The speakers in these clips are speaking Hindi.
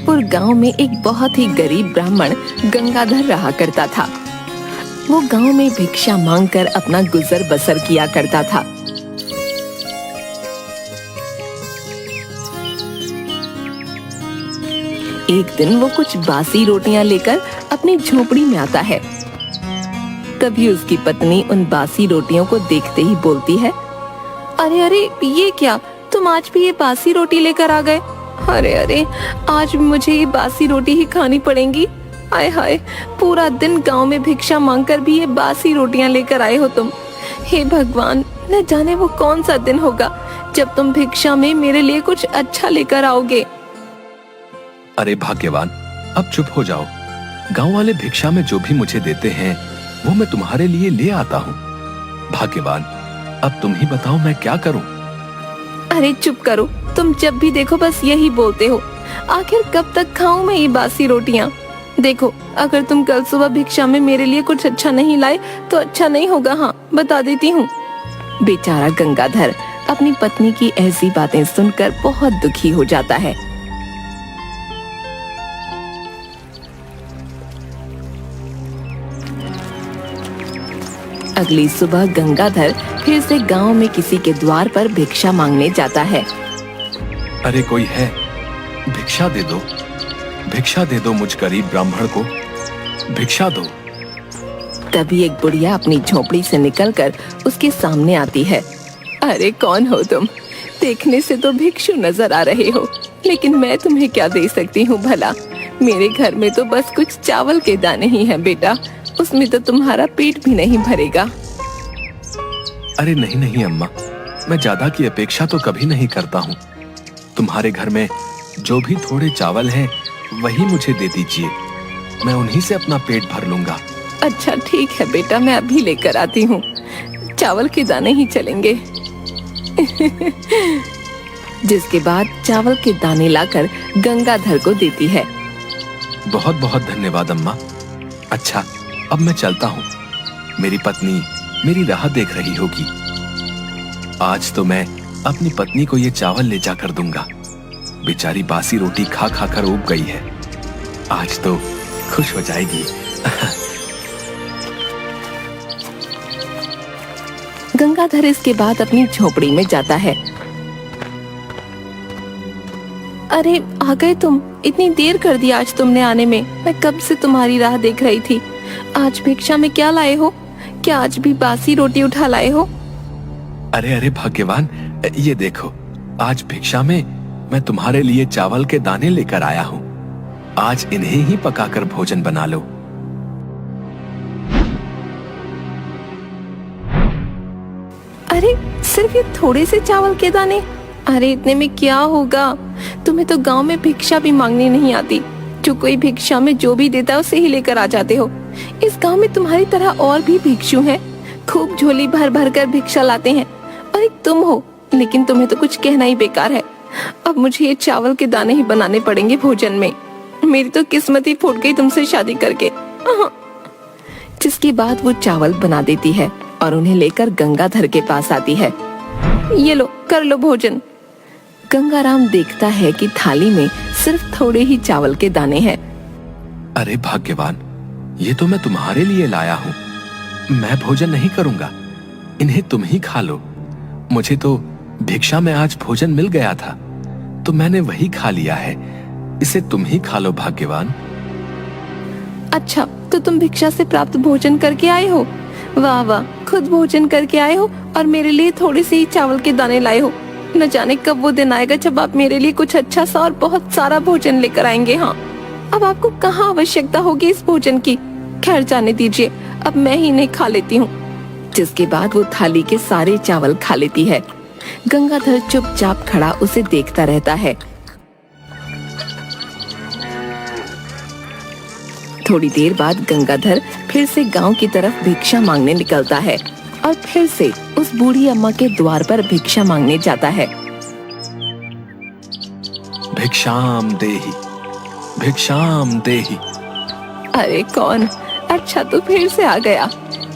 जगतपुर गांव में एक बहुत ही गरीब ब्राह्मण गंगाधर रहा करता था। वो गांव में भिक्षा मांगकर अपना गुजर बसर किया करता था। एक दिन वो कुछ बासी रोटियां लेकर अपनी झोपड़ी में आता है। तभी उसकी पत्नी उन बासी रोटियों को देखते ही बोलती है, अरे अरे ये क्या, तुम आज भी ये बासी रोटी लेकर आ गए? अरे अरे, आज मुझे ये बासी रोटी ही खानी पड़ेंगी। आय हाय, पूरा दिन गांव में भिक्षा मांगकर भी ये बासी रोटियां लेकर आए हो तुम। हे भगवान, न जाने वो कौन सा दिन होगा जब तुम भिक्षा में मेरे लिए कुछ अच्छा लेकर आओगे। अरे भाग्यवान, अब चुप हो जाओ। गांव वाले भिक्षा में जो भी मुझे देते हैं वो मैं तुम्हारे लिए ले आता हूँ। भाग्यवान, अब तुम ही बताओ मैं क्या करूँ? अरे चुप करो, तुम जब भी देखो बस यही बोलते हो। आखिर कब तक खाऊं मैं ये बासी रोटियां? देखो, अगर तुम कल सुबह भिक्षा में मेरे लिए कुछ अच्छा नहीं लाए तो अच्छा नहीं होगा। हाँ, बता देती हूँ। बेचारा गंगाधर अपनी पत्नी की ऐसी बातें सुनकर बहुत दुखी हो जाता है। अगली सुबह गंगाधर फिर से गांव में किसी के द्वार पर भिक्षा मांगने जाता है। अरे कोई है, भिक्षा दे दो, भिक्षा दे दो, मुझ गरीब ब्राह्मण को भिक्षा दो। तभी एक बुढ़िया अपनी झोपड़ी से निकलकर उसके सामने आती है। अरे कौन हो तुम? देखने से तो भिक्षु नजर आ रहे हो, लेकिन मैं तुम्हें क्या दे सकती हूँ भला? मेरे घर में तो बस कुछ चावल के दाने ही हैं बेटा, उसमें तो तुम्हारा पेट भी नहीं भरेगा। अरे नहीं नहीं अम्मा, मैं ज्यादा की अपेक्षा तो कभी नहीं करता हूँ। तुम्हारे घर में जो भी थोड़े चावल हैं वही मुझे दे दीजिए, मैं उन्हीं से अपना पेट भर लूंगा। अच्छा ठीक है बेटा, मैं अभी लेकर आती हूँ। चावल के दाने ही चलेंगे। जिसके बाद चावल के दाने लाकर गंगाधर को देती है। बहुत बहुत धन्यवाद अम्मा। अच्छा, अब मैं चलता हूँ। मेरी पत्नी मेरी राह देख रही होगी। आज तो मैं अपनी पत्नी को ये चावल ले जाकर दूंगा। बेचारी बासी रोटी खा खा कर ऊब गई है, आज तो खुश हो जाएगी। गंगाधर इसके बाद अपनी झोपड़ी में जाता है। अरे आ गए तुम, इतनी देर कर दी आज तुमने आने में। मैं कब से तुम्हारी राह देख रही थी। आज भिक्षा में क्या लाए हो? क्या आज भी बासी रोटी उठा लाए हो? अरे अरे भाग्यवान, ये देखो, आज भिक्षा में मैं तुम्हारे लिए चावल के दाने लेकर आया हूँ। आज इन्हें ही पकाकर भोजन बना लो। अरे सिर्फ ये थोड़े से चावल के दाने? अरे इतने में क्या होगा? तुम्हें तो गांव में भिक्षा भी मांगनी नहीं आती। जो कोई भिक्षा में जो भी देता है उसे ही लेकर आ जाते हो। इस गांव में तुम्हारी तरह और भी भिक्षु हैं, खूब झोली भर भर कर भिक्षा लाते हैं, और एक तुम हो, लेकिन तुम्हें तो कुछ कहना ही बेकार है। अब मुझे ये चावल के दाने ही बनाने पड़ेंगे भोजन में। मेरी तो किस्मत ही फूट गई तुमसे शादी करके। जिसके बाद वो चावल बना देती है और उन्हें लेकर गंगाधर के पास आती है। ये लो, कर लो भोजन। गंगाराम देखता है कि थाली में सिर्फ थोड़े ही चावल के दाने हैं। अरे भाग्यवान, ये तो मैं तुम्हारे लिए लाया हूँ। मैं भोजन नहीं करूंगा, इन्हें तुम ही खा लो। मुझे तो भिक्षा में आज भोजन मिल गया था, तो मैंने वही खा लिया है। इसे तुम ही खा लो भाग्यवान। अच्छा, तो तुम भिक्षा से प्राप्त भोजन करके आए हो? वाह वाह, खुद भोजन करके आए हो और मेरे लिए थोड़े से ही चावल के दाने लाए हो। न जाने कब वो दिन आएगा जब आप मेरे लिए कुछ अच्छा सा और बहुत सारा भोजन लेकर आएंगे। हाँ, अब आपको कहाँ आवश्यकता होगी इस भोजन की? खैर जाने दीजिए, अब मैं ही नहीं खा लेती हूँ। जिसके बाद वो थाली के सारे चावल खा लेती है। गंगाधर चुपचाप खड़ा उसे देखता रहता है। थोड़ी देर बाद गंगाधर फिर से गांव की तरफ भिक्षा मांगने निकलता है और फिर से उस बूढ़ी अम्मा के द्वार पर भिक्षा मांगने जाता है। भिक्षाम देहि, भिक्षाम देहि। अरे कौन? अच्छा, तो फिर से आ गया।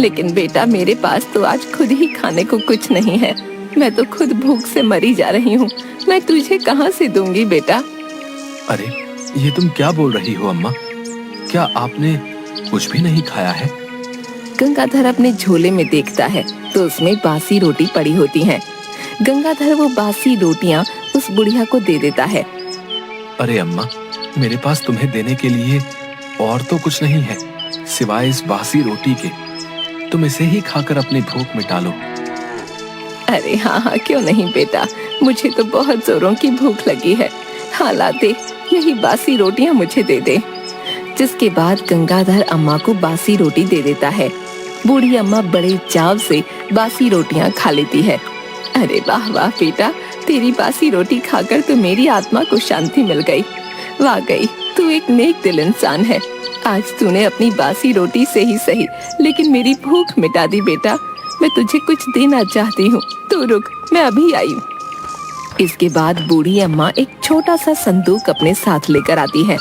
लेकिन बेटा, मेरे पास तो आज खुद ही खाने को कुछ नहीं है। मैं तो खुद भूख से मरी जा रही हूँ। मैं तुझे कहाँ से दूंगी बेटा? अरे ये तुम क्या बोल रही हो अम्मा? क्या आपने कुछ भी नहीं खाया है? गंगाधर अपने झोले में देखता है तो उसमें बासी रोटी पड़ी होती हैं। गंगाधर वो बासी रोटियां उस बुढ़िया को दे देता है। अरे अम्मा, मेरे पास तुम्हें देने के लिए और तो कुछ नहीं है सिवाय इस बासी रोटी के। तुम इसे ही खाकर अपनी भूख मिटा लो। अरे हाँ हाँ, क्यों नहीं बेटा, मुझे तो बहुत जोरों की भूख लगी है। हाँ ला दे, यही बासी रोटियां मुझे दे दे। जिसके बाद गंगाधर अम्मा को बासी रोटी दे देता है। बूढ़ी अम्मा बड़े चाव से बासी रोटियां खा लेती है। अरे वाह वाह बेटा, तेरी बासी रोटी खाकर तो मेरी आत्मा को शांति मिल गई। वाकई तू एक नेक दिल इंसान है। आज तूने अपनी बासी रोटी से ही सही लेकिन मेरी भूख मिटा दी बेटा। मैं तुझे कुछ देना चाहती हूँ, तू रुक, मैं अभी आई हूँ। इसके बाद बूढ़ी अम्मा एक छोटा सा संदूक अपने साथ लेकर आती है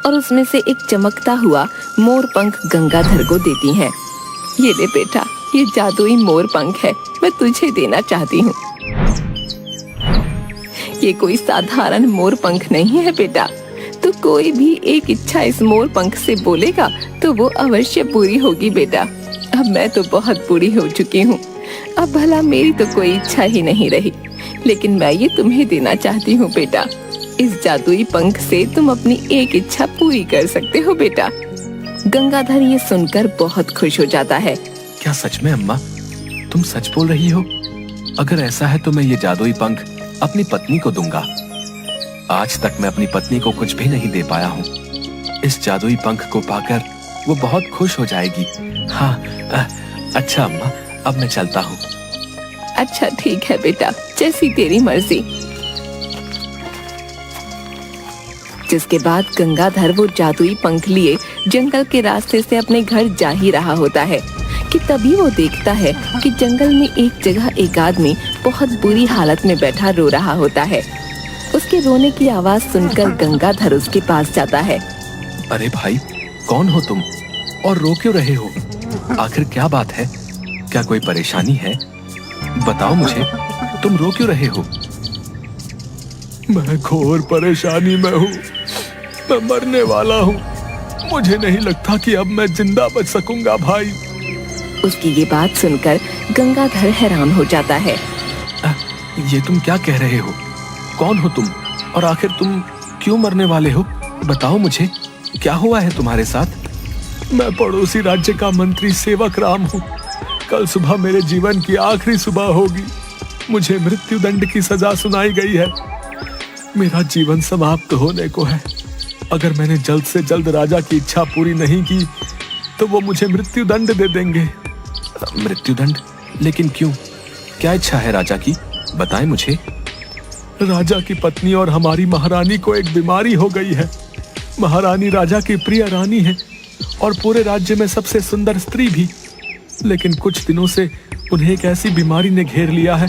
और उसमें से एक चमकता हुआ मोर पंख गंगाधर को देती हैं। ये ले बेटा, ये जादुई मोर पंख है, मैं तुझे देना चाहती हूँ। ये कोई साधारण मोर पंख नहीं है बेटा। तो कोई भी एक इच्छा इस मोर पंख से बोलेगा तो वो अवश्य पूरी होगी बेटा। अब मैं तो बहुत बूढ़ी हो चुकी हूँ, अब भला मेरी तो कोई इच्छा ही नहीं रही, लेकिन मैं ये तुम्हें देना चाहती हूँ बेटा। इस जादुई पंख से तुम अपनी एक इच्छा पूरी कर सकते हो बेटा। गंगाधर ये सुनकर बहुत खुश हो जाता है। क्या सच में अम्मा, तुम सच बोल रही हो? अगर ऐसा है तो मैं ये जादुई पंख अपनी पत्नी को दूंगा। आज तक मैं अपनी पत्नी को कुछ भी नहीं दे पाया हूँ। इस जादुई पंख को पाकर वो बहुत खुश हो जाएगी। हाँ, अच्छा अम्मा, अब मैं चलता हूँ। अच्छा ठीक है बेटा, जैसी तेरी मर्जी। जिसके बाद गंगाधर वो जादुई पंख लिए जंगल के रास्ते से अपने घर जा ही रहा होता है कि तभी वो देखता है कि जंगल में एक जगह एक आदमी बहुत बुरी हालत में बैठा रो रहा होता है। उसके रोने की आवाज सुनकर गंगाधर उसके पास जाता है। अरे भाई, कौन हो तुम और रो क्यों रहे हो? आखिर क्या बात है? क्या कोई परेशानी है? बताओ मुझे, तुम रो क्यों रहे हो? मैं घोर परेशानी में हूँ, मैं मरने वाला हूँ। मुझे नहीं लगता कि अब मैं जिंदा बच सकूंगा भाई। उसकी ये बात सुनकर गंगाधर हैरान हो जाता है। ये तुम क्या कह रहे हो? कौन हो तुम और आखिर तुम क्यों मरने वाले हो? बताओ मुझे, क्या हुआ है तुम्हारे साथ? मैं पड़ोसी राज्य का मंत्री सेवक राम हूँ। कल सुबह मेरे जीवन की आखिरी सुबह होगी। मुझे मृत्यु दंड की सजा सुनाई गई है। मेरा जीवन समाप्त होने को है। अगर मैंने जल्द से जल्द राजा की इच्छा पूरी नहीं की तो वो मुझे मृत्यु दंड दे देंगे। मृत्यु दंड? लेकिन क्यों? क्या इच्छा है राजा की? बताएं मुझे। राजा की पत्नी और हमारी महारानी को एक बीमारी हो गई है। महारानी राजा की प्रिय रानी है और पूरे राज्य में सबसे सुंदर स्त्री भी। लेकिन कुछ दिनों से उन्हें एक ऐसी बीमारी ने घेर लिया है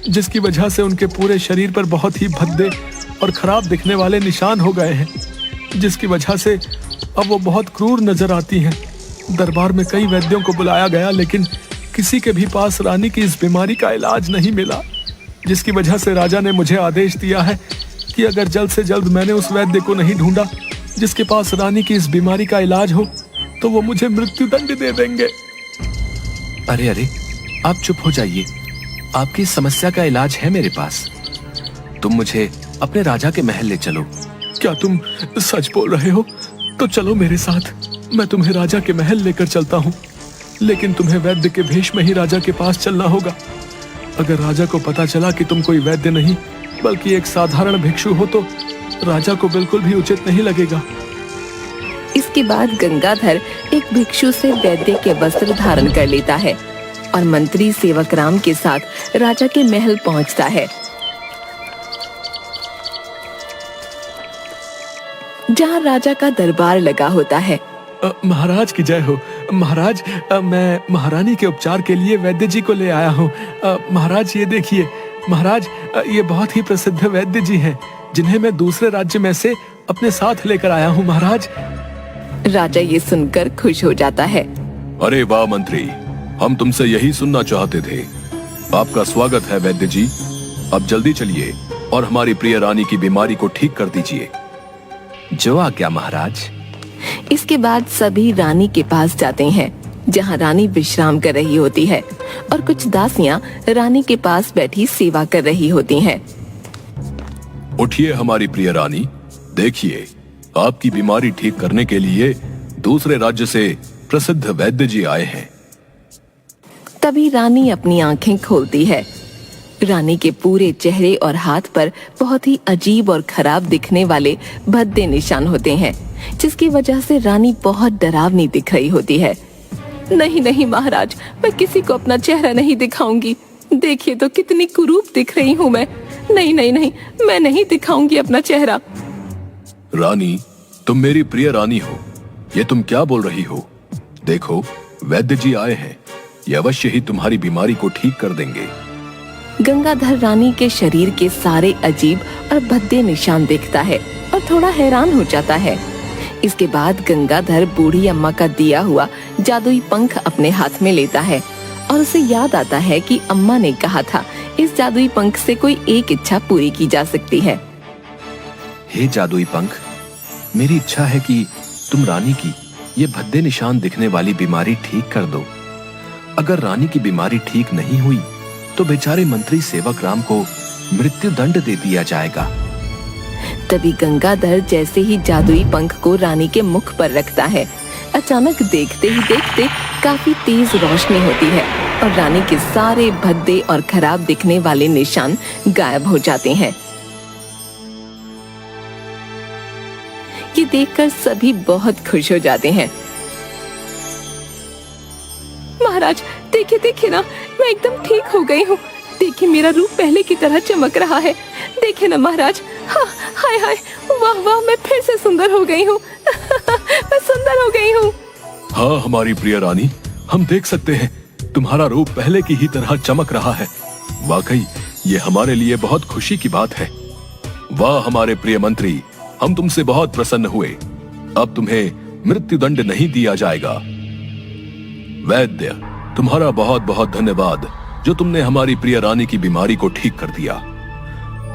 जिसकी वजह से उनके पूरे शरीर पर बहुत ही भद्दे और खराब दिखने वाले निशान हो गए हैं, जिसकी वजह से अब वो बहुत क्रूर नजर आती हैं। दरबार में कई वैद्यों को बुलाया गया लेकिन किसी के भी पास रानी की इस बीमारी का इलाज नहीं मिला, जिसकी वजह से राजा ने मुझे आदेश दिया है कि अगर जल्द से जल्द मैंने उस वैद्य को नहीं ढूंढा जिसके पास रानी की इस बीमारी का इलाज हो तो वो मुझे मृत्यु दंड दे देंगे। अरे अरे, आप चुप हो जाइए। आपकी समस्या का इलाज है मेरे पास। तुम मुझे अपने राजा के महल ले चलो। क्या तुम सच बोल रहे हो? तो चलो मेरे साथ, मैं तुम्हें राजा के महल लेकर चलता हूँ। लेकिन तुम्हें वैद्य के भेष में ही राजा के पास चलना होगा। अगर राजा को पता चला कि तुम कोई वैद्य नहीं बल्कि एक साधारण भिक्षु हो तो राजा को बिल्कुल भी उचित नहीं लगेगा। इसके बाद गंगाधर एक भिक्षु से वैद्य के वस्त्र धारण कर लेता है और मंत्री सेवक राम के साथ राजा के महल पहुंचता है, जहां राजा का दरबार लगा होता है। महाराज की जय हो। महाराज, मैं महारानी के उपचार के लिए वैद्य जी को ले आया हूँ। महाराज ये देखिए। महाराज, ये बहुत ही प्रसिद्ध वैद्य जी हैं जिन्हें मैं दूसरे राज्य में से अपने साथ लेकर आया हूँ। महाराज। राजा ये सुनकर खुश हो जाता है। अरे वाह मंत्री, हम तुमसे यही सुनना चाहते थे। आपका स्वागत है वैद्य जी। अब जल्दी चलिए और हमारी प्रिय रानी की बीमारी को ठीक कर दीजिए। जो आज्ञा महाराज। इसके बाद सभी रानी के पास जाते हैं, जहाँ रानी विश्राम कर रही होती है और कुछ दासियां रानी के पास बैठी सेवा कर रही होती हैं। उठिए हमारी प्रिय रानी, देखिए आपकी बीमारी ठीक करने के लिए दूसरे राज्य से प्रसिद्ध वैद्य जी आए हैं। तभी रानी अपनी आंखें खोलती है। रानी के पूरे चेहरे और हाथ पर बहुत ही अजीब और खराब दिखने वाले भद्दे निशान होते हैं, जिसकी वजह से रानी बहुत डरावनी दिख रही होती है। नहीं नहीं महाराज, मैं किसी को अपना चेहरा नहीं दिखाऊंगी। देखिए तो कितनी कुरूप दिख रही हूँ मैं। नहीं नहीं नहीं, मैं नहीं दिखाऊंगी अपना चेहरा। रानी, तुम मेरी प्रिय रानी हो, ये तुम क्या बोल रही हो? देखो वैद्य जी आए हैं, ये अवश्य ही तुम्हारी बीमारी को ठीक कर देंगे। गंगाधर रानी के शरीर के सारे अजीब और भद्दे निशान देखता है और थोड़ा हैरान हो जाता है। इसके बाद गंगाधर बूढ़ी अम्मा का दिया हुआ जादुई पंख अपने हाथ में लेता है और उसे याद आता है कि अम्मा ने कहा था इस जादुई पंख से कोई एक इच्छा पूरी की जा सकती है। हे जादुई पंख, मेरी इच्छा है कि तुम रानी की ये भद्दे निशान दिखने वाली बीमारी ठीक कर दो। अगर रानी की बीमारी ठीक नहीं हुई तो बेचारे मंत्री सेवक राम को मृत्यु दंड दे दिया जाएगा। तभी गंगाधर जैसे ही जादुई पंख को रानी के मुख पर रखता है, अचानक देखते ही देखते काफी तेज रोशनी होती है और रानी के सारे भद्दे और खराब दिखने वाले निशान गायब हो जाते हैं। ये देखकर सभी बहुत खुश हो जाते हैं। महाराज देखिए देखिए ना, मैं एकदम ठीक हो गई हूँ। देखिए मेरा रूप पहले की तरह चमक रहा है। देखिए ना महाराज, हाँ, हाय हाय, वाह वाह, मैं फिर से सुंदर हो गई हूँ। मैं सुंदर हो गई हूँ। हाँ हमारी प्रिय रानी, हम देख सकते हैं तुम्हारा रूप पहले की ही तरह चमक रहा है। वाकई ये हमारे लिए बहुत खुशी की बात है। वाह हमारे प्रिय मंत्री, हम तुमसे बहुत प्रसन्न हुए। अब तुम्हें मृत्यु दंड नहीं दिया जाएगा। वैद्य, तुम्हारा बहुत बहुत धन्यवाद जो तुमने हमारी प्रिय रानी की बीमारी को ठीक कर दिया।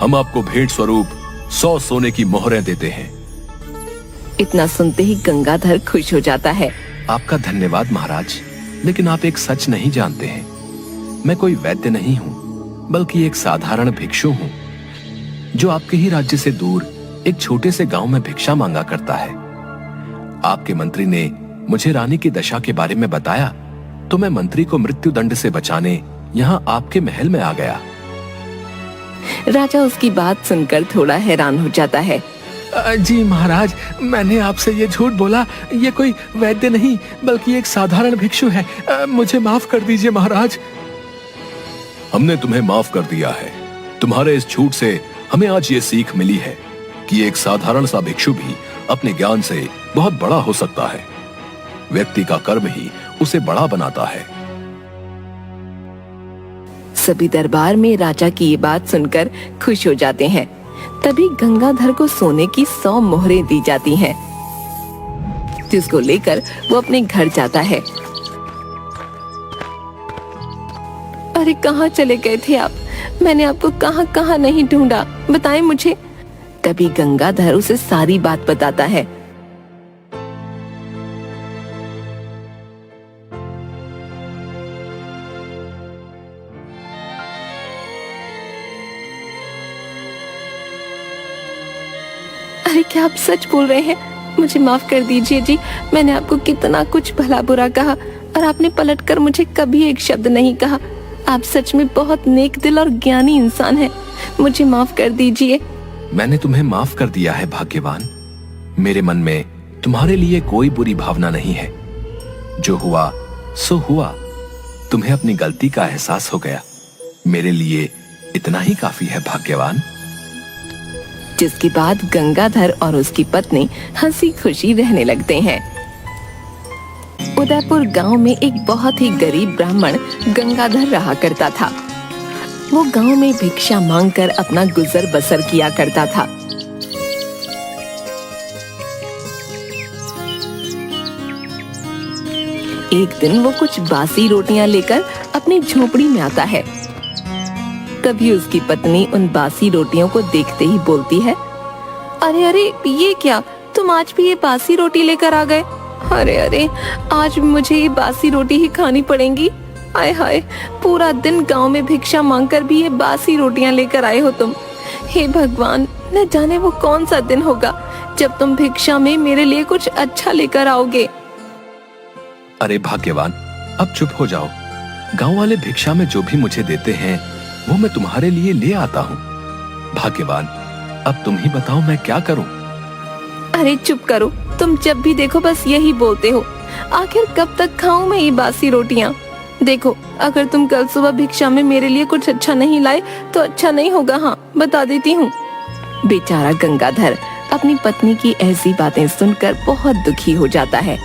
हम आपको भेंट स्वरूप 100 सोने की मोहरें देते हैं। इतना सुनते ही गंगाधर खुश हो जाता है। आपका धन्यवाद महाराज, लेकिन आप एक सच नहीं जानते हैं। मैं कोई वैद्य नहीं हूँ, बल्कि एक साधारण भिक्षु हूँ जो आपके ही राज्य से दूर एक छोटे से गांव में भिक्षा मांगा करता है। आपके मंत्री ने मुझे रानी की दशा के बारे में बताया, तो मैं मंत्री को मृत्यु दंड से बचाने यहाँ आपके महल में आ गया। राजा उसकी बात सुनकर थोड़ा हैरान हो जाता है। जी महाराज, मैंने आपसे ये झूठ बोला। ये कोई वैद्य नहीं बल्कि एक साधारण भिक्षु है। मुझे माफ कर दीजिए महाराज। हमने तुम्हें माफ कर दिया है। तुम्हारे इस झूठ से हमें आज ये सीख मिली है कि एक साधारण सा भिक्षु भी अपने ज्ञान से बहुत बड़ा हो सकता है। व्यक्ति का कर्म ही उसे बड़ा बनाता है। सभी दरबार में राजा की ये बात सुनकर खुश हो जाते हैं। तभी गंगाधर को सोने की 100 मोहरें दी जाती हैं, जिसको लेकर वो अपने घर जाता है। अरे कहाँ चले गए थे आप? मैंने आपको कहाँ कहाँ नहीं ढूंढा, बताएं मुझे। तभी गंगाधर उसे सारी बात बताता है। अरे क्या आप सच बोल रहे हैं? मुझे माफ कर दीजिए जी, मैंने आपको कितना कुछ भला बुरा कहा और आपने पलटकर मुझे कभी एक शब्द नहीं कहा। आप सच में बहुत नेक दिल और ज्ञानी इंसान हैं। मुझे माफ कर दीजिए। मैंने तुम्हें माफ कर दिया है भाग्यवान। मेरे मन में तुम्हारे लिए कोई बुरी भावना नहीं है। जो हुआ सो हुआ। तुम्हें अपनी गलती का एहसास हो गया। मेरे लिए इतना ही काफी है भाग्यवान। जिसके बाद गंगाधर और उसकी पत्नी हंसी खुशी रहने लगते हैं। उदयपुर गांव में एक बहुत ही गरीब ब्राह्मण गंगाधर रहा करता था। वो गांव में भिक्षा मांगकर अपना गुजर बसर किया करता था। एक दिन वो कुछ बासी रोटियां लेकर अपनी झोपड़ी में आता है। तभी उसकी पत्नी उन बासी रोटियों को देखते ही बोलती है, अरे अरे ये क्या, तुम आज भी ये बासी रोटी लेकर आ गए। अरे अरे, आज मुझे ये बासी रोटी ही खानी पड़ेंगी। आय हाय, पूरा दिन गांव में भिक्षा मांगकर भी ये बासी रोटियां लेकर आए हो तुम। हे भगवान, न जाने वो कौन सा दिन होगा जब तुम भिक्षा में मेरे लिए कुछ अच्छा लेकर आओगे। अरे भाग्यवान, अब चुप हो जाओ। गांव वाले भिक्षा में जो भी मुझे देते हैं वो मैं तुम्हारे लिए ले आता हूँ। भाग्यवान, अब तुम ही बताओ मैं क्या करूँ। अरे चुप करो, तुम जब भी देखो बस यही बोलते हो। आखिर कब तक खाऊं मैं ये बासी रोटियां। देखो, अगर तुम कल सुबह भिक्षा में मेरे लिए कुछ अच्छा नहीं लाए तो अच्छा नहीं होगा। हाँ, बता देती हूँ। बेचारा गंगाधर अपनी पत्नी की ऐसी बातें सुनकर बहुत दुखी हो जाता है।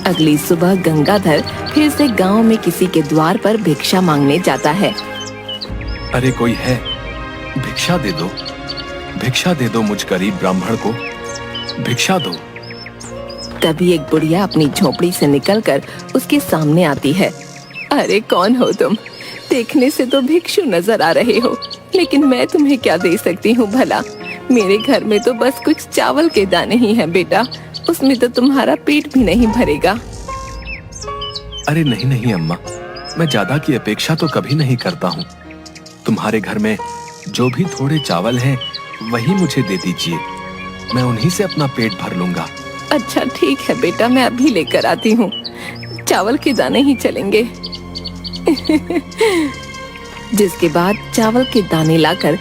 अगली सुबह गंगाधर फिर से गांव में किसी के द्वार पर भिक्षा मांगने जाता है। अरे कोई है, भिक्षा दे दो, भिक्षा दे दो मुझ गरीब ब्राह्मण को, भिक्षा दो। तभी एक बुढ़िया अपनी झोपड़ी से निकलकर उसके सामने आती है। अरे कौन हो तुम? देखने से तो भिक्षु नजर आ रहे हो, लेकिन मैं तुम्हें क्या दे सकती हूँ भला? मेरे घर में तो बस कुछ चावल के दाने ही हैं बेटा, उसमें तो तुम्हारा पेट भी नहीं भरेगा। अरे नहीं नहीं अम्मा, मैं ज्यादा की अपेक्षा तो कभी नहीं करता हूँ। तुम्हारे घर में जो भी थोड़े चावल हैं वही मुझे दे दीजिए, मैं उन्हीं से अपना पेट भर लूंगा। अच्छा ठीक है बेटा, मैं अभी लेकर आती हूँ। चावल के दाने ही चलेंगे। जिसके बाद चावल के दाने लाकर